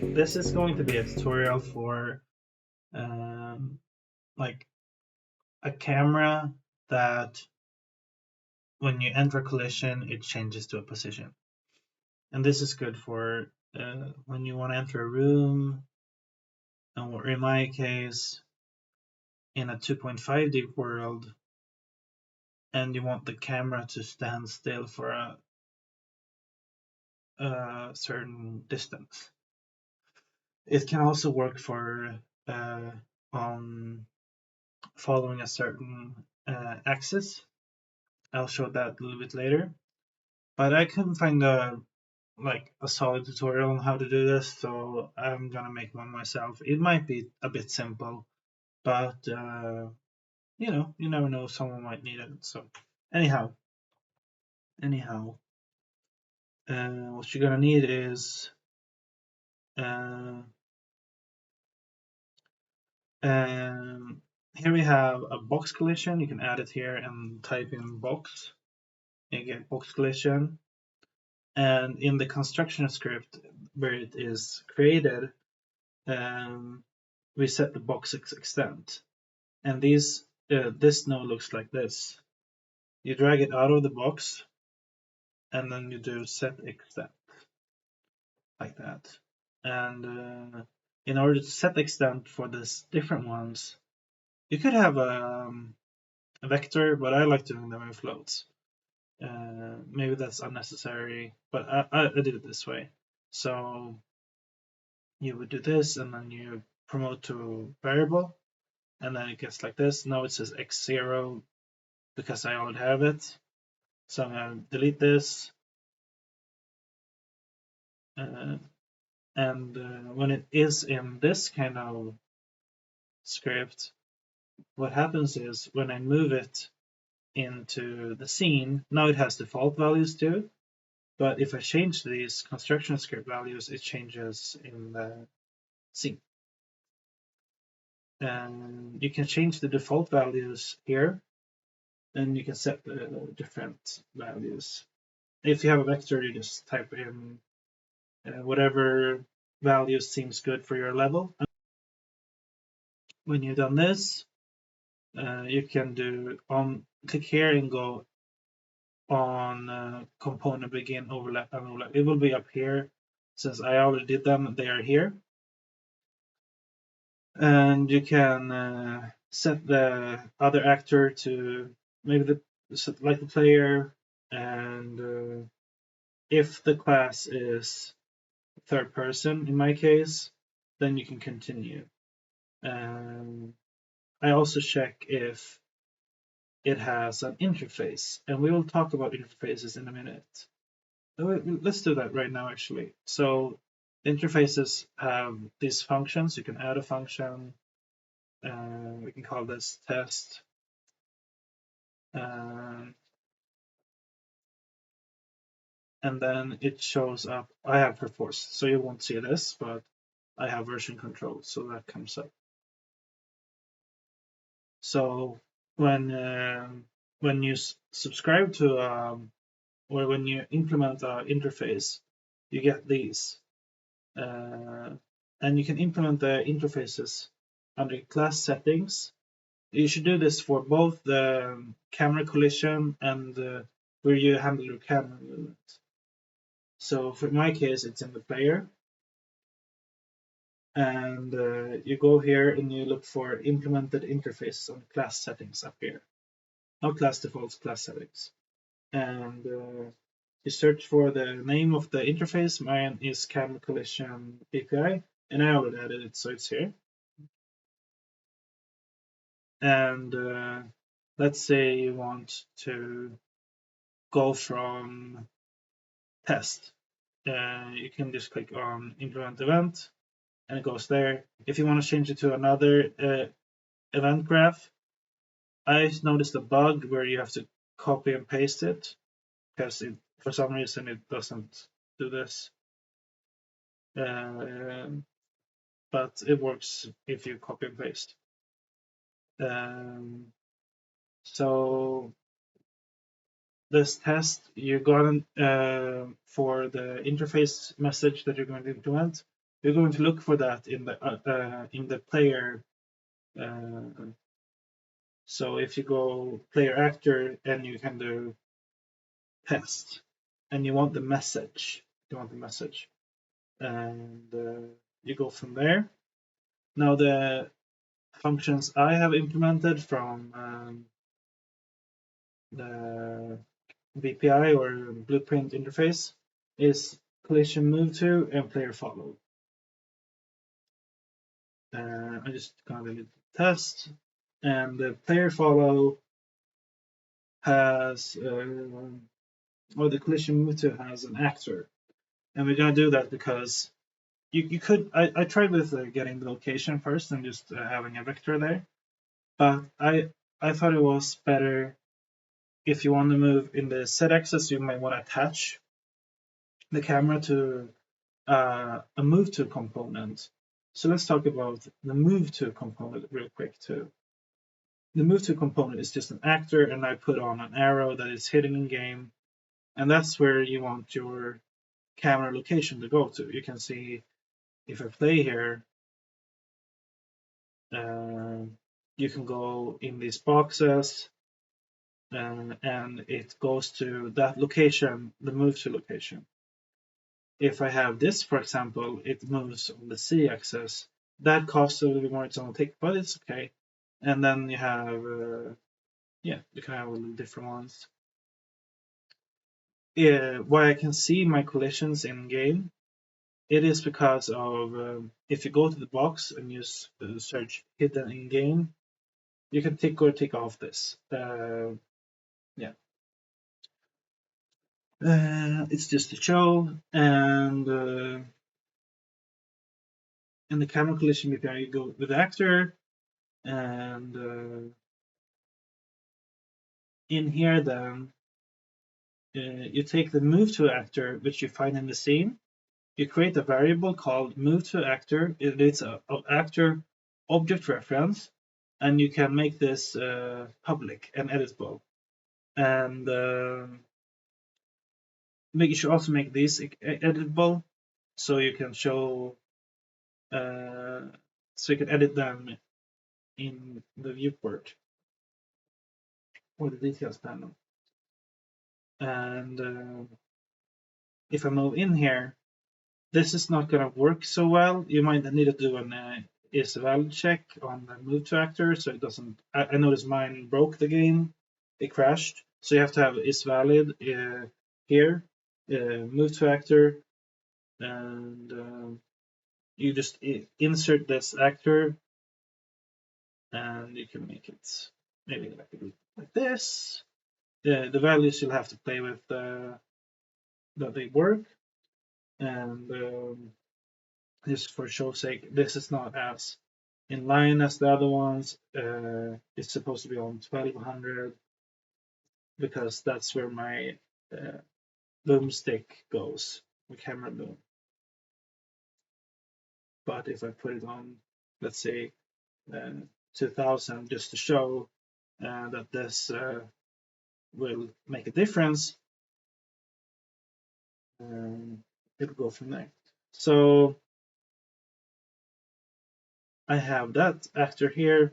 This is going to be a tutorial for like a camera that when you enter collision, it changes to a position. And this is good for when you want to enter a room, or in my case, in a 2.5D world, and you want the camera to stand still for a certain distance. It can also work for on following a certain axis. I'll show that a little bit later. But I couldn't find a solid tutorial on how to do this, so I'm gonna make one myself. It might be a bit simple, but you never know, someone might need it. So anyhow, what you're gonna need is uh, here we have a box collision. You can add it here and type in box. You get box collision, and in the construction script where it is created, we set the box extent, and this node looks like this. You drag it out of the box, and then you do set extent like that. And in order to set extent for these different ones, you could have a vector, but I like doing them in floats. Maybe that's unnecessary, but I did it this way. So you would do this, and then you promote to variable, and then it gets like this. Now it says x0 because I already have it. So I'm going to delete this. And when it is in this kind of script, what happens is when I move it into the scene, now it has default values too. But if I change these construction script values, it changes in the scene. And you can change the default values here, and you can set the different values. If you have a vector, you just type in whatever value seems good for your level. When you've done this, you can click here and go on component begin overlap and overlap. It will be up here. Since I already did them, they are here. And you can set the other actor to maybe like the player, and if the class is third person in my case, then you can continue. I also check if it has an interface, and we will talk about interfaces in a minute. Let's do that right now, actually. So interfaces have these functions. You can add a function. We can call this test. And then it shows up. I have perforce, so you won't see this, but I have version control, so that comes up. So when you subscribe to or when you implement an interface, you get these. And you can implement the interfaces under class settings. You should do this for both the camera collision and where you handle your camera movement. So for my case, it's in the player. And you go here and you look for implemented interfaces on class settings up here. Not class defaults, class settings. And you search for the name of the interface. Mine is camera collision API, and I already added it, so it's here. And let's say you want to go from test. You can just click on implement event, and it goes there. If you want to change it to another event graph, I noticed a bug where you have to copy and paste it because for some reason it doesn't do this. But it works if you copy and paste. So this test, you're going for the interface message that you're going to implement, you're going to look for that in the player. So if you go player actor and you can do test, and you want the message, and you go from there. Now the functions I have implemented from the VPI or Blueprint interface is collision move to and player follow. I just gonna delete the test, and the player follow has or the collision move to has an actor, and we're gonna do that because you could I tried with getting the location first and just having a vector there, but I thought it was better if you want to move in the Z axis, you might want to attach the camera to a move to component. So let's talk about the move to component real quick too. The move to component is just an actor, and I put on an arrow that is hidden in game, and that's where you want your camera location to go to. You can see if I play here, you can go in these boxes, and it goes to that location, the move to location. If I have this, for example, it moves on the Z axis. That costs a little bit more its own tick, but it's okay. And then you have, you can have a little different ones. Why I can see my collisions in game, it is because of if you go to the box and use search hidden in game, you can tick or tick off this. It's just a show, and in the camera collision VPI, you go with the actor, and in here then you take the move to actor which you find in the scene, you create a variable called move to actor. It is a actor object reference, and you can make this public and editable, and you should also make these editable so you can show so you can edit them in the viewport or the details panel. And if I move in here, this is not going to work so well. You might need to do an is valid check on the move to actor, so it doesn't. I noticed mine broke the game, it crashed. So you have to have is valid here, move to actor, and you just insert this actor, and you can make it maybe like this. The values you'll have to play with that they work, and just for show's sake, this is not as in line as the other ones. It's supposed to be on 1200 because that's where my boomstick goes, the camera boom. But if I put it on, let's say 2000, just to show that this will make a difference, it'll go from there. So I have that actor here,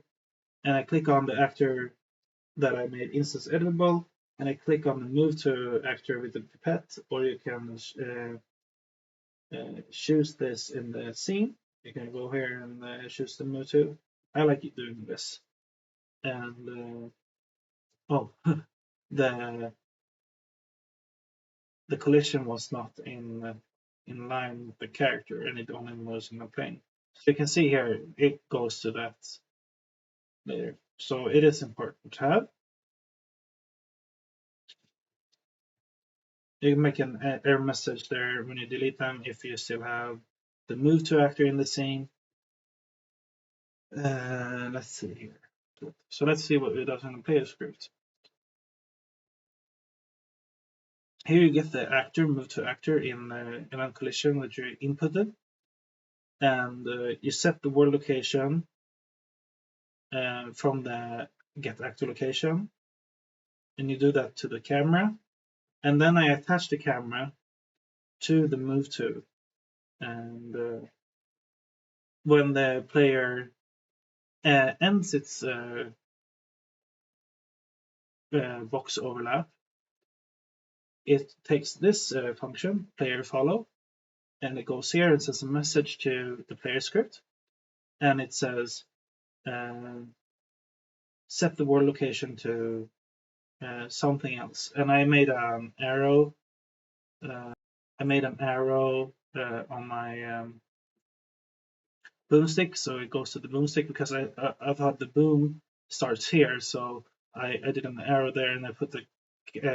and I click on the actor that I made instance editable, and I click on the move to actor with the pipette, or you can choose this in the scene. You can go here and choose the move to. I like doing this. And oh, the collision was not in line with the character, and it only moves in a plane. So you can see here it goes to that later. So it is important to have. You can make an error message there when you delete them if you still have the move to actor in the scene. Let's see here. So let's see what it does in the player script. Here you get the actor, move to actor in a collision that you inputted, and you set the world location from the get actor location, and you do that to the camera, and then I attach the camera to the move to, and when the player ends its box overlap, it takes this function, player follow, and it goes here and sends a message to the player script, and it says set the world location to something else. And I made an arrow. I made an arrow on my boomstick, so it goes to the boomstick because I thought the boom starts here, so I did an arrow there and I put the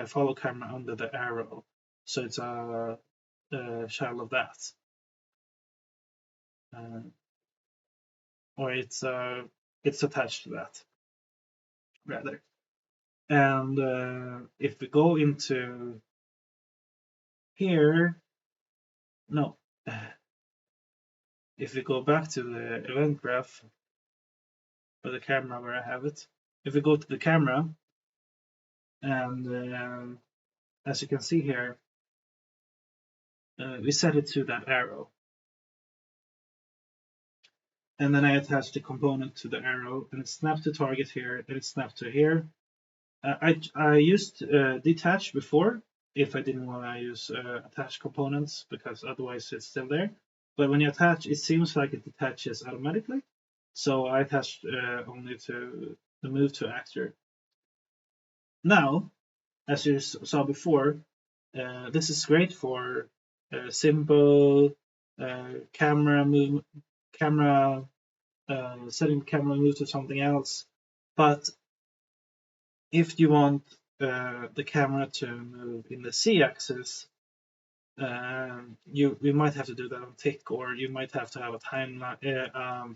follow camera under the arrow, so it's a shell of that, or it's attached to that rather. And if we go into here, no, if we go back to the event graph or the camera where I have it, if we go to the camera, and as you can see here, we set it to that arrow. And then I attach the component to the arrow, and it snaps to target here, and it snaps to here. I used detach before if I didn't want to use attach components, because otherwise it's still there. But when you attach, it seems like it attaches automatically. So I attached only to the move to actor. Now, as you saw before, this is great for simple camera move, setting camera move to something else. But if you want the camera to move in the z-axis, we might have to do that on tick, or you might have to have a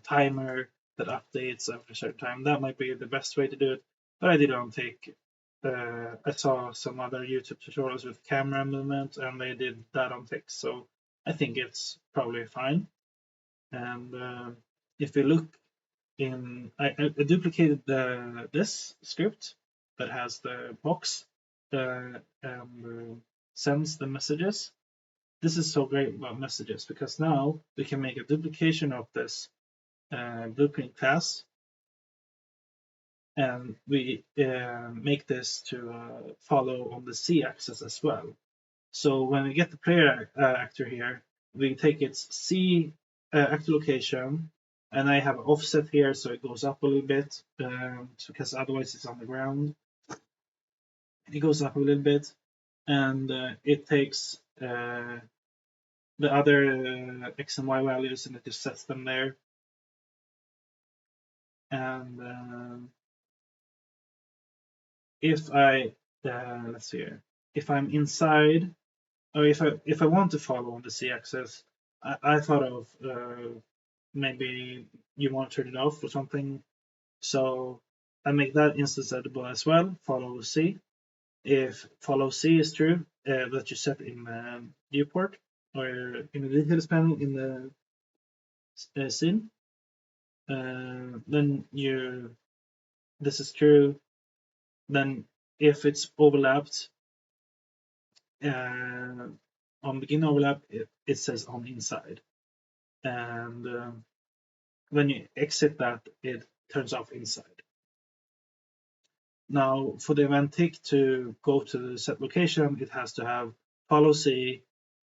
timer that updates after a certain time. That might be the best way to do it, but I did it on tick. I saw some other YouTube tutorials with camera movement, and they did that on tick, so I think it's probably fine. And if we look in, I duplicated this script that has the box and sends the messages. This is so great about messages, because now we can make a duplication of this blueprint class, and we make this to follow on the z-axis as well. So when we get the player actor here, we take its z actor location, and I have offset here, so it goes up a little bit, because otherwise it's on the ground. It goes up a little bit, and it takes the other x and y values, and it just sets them there. And if I let's see here, if I'm inside, or if I want to follow on the z-axis, I thought of maybe you want to turn it off or something, so I make that instance editable as well. Follow C. If follow C is true, that you set in viewport or in the details panel in the scene, then this is true. Then if it's overlapped on begin overlap, it says on inside, and when you exit that, it turns off inside. Now, for the event tick to go to the set location, it has to have follow C,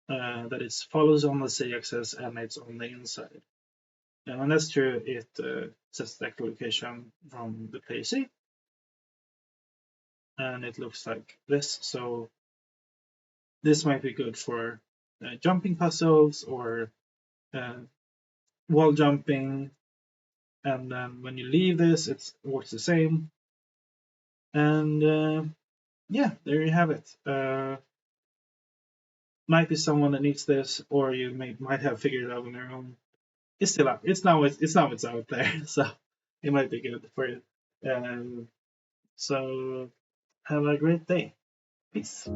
that it follows on the z-axis and it's on the inside. And when that's true, it sets the active location from the player C, and it looks like this. So this might be good for jumping puzzles or wall jumping, and then when you leave this, it works the same. And yeah, there you have it. Might be someone that needs this, or you might have figured it out on their own. It's still out. It's now it's out there, so it might be good for you. So have a great day. Peace.